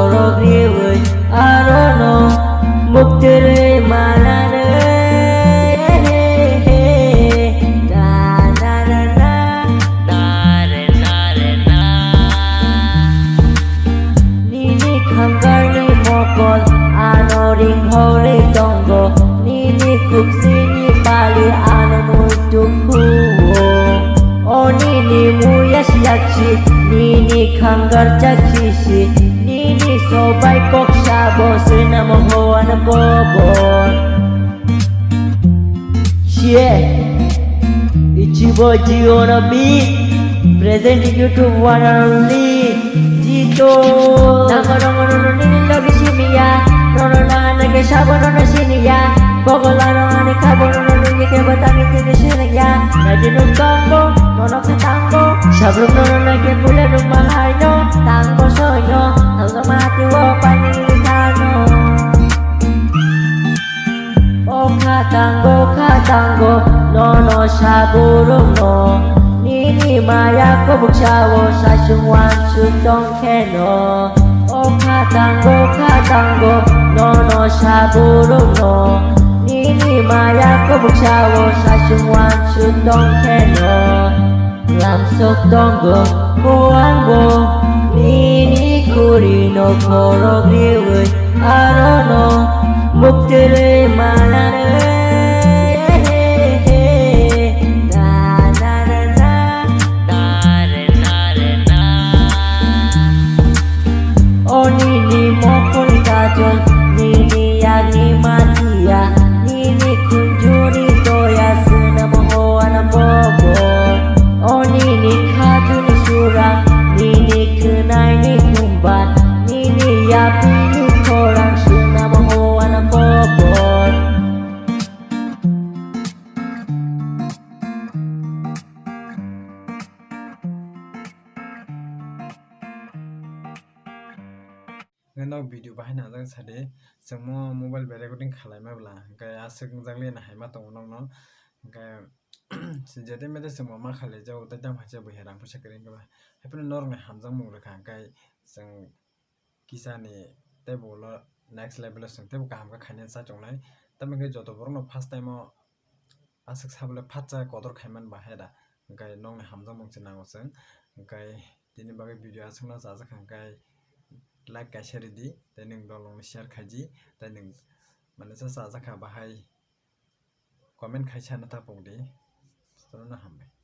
korogriwe arono muktere manane nini khangarni mokol anoring hore tongo nini kuksini pali anomutuku nini muyas yakshi nini khangar chakshi nini sobai kokshabo sinamo hoan bobon shie ichibo jiona beat presenting you to one and only Jito nangono nini logi shimiya nono nage shabono no shiniya bogolano ani kabono no nige batami tini shiniya nadinu tango nono ke tango shabrung nono nage pula rumah haino tango soyo tango mati wo panini tano katango nono shaburung no nini maya ko buksawo sasungwan sutong keno katango nono shaburung no nini maya ko buksawo sasungwan sutong keno lamsok tonggo buangbo nini kurino korogriwe arono muktere manane nini mokol kajol nini yani matia nini kunjuri toya sinamo hoan bobon nini kajuni surang nini kenai ni kumbat nini yapi ni korang sinamo hoan bobon Nganau video bahina jang sade jangmo mobile be recording khalaimabla gai asuk jangli na haima tongo nongno gai sinjete mede jangmo ma khalai jau ta dam haja bo herang pusa kring ba hepne norne hamjang mung rekha gai jang kisani tebolo next level sung tebo kaham ka khaina sa chongnai tamge joto borno first time o asuk sable phatcha kodor khaiman ba hera gai nongne hamjang mung chinango sung gai tini bagai video asukna jajakha gai like kaisa redi tei ning dolong share khaiji tei ning manesa sajaka bahai comment kaisa na tapong di torona hambai।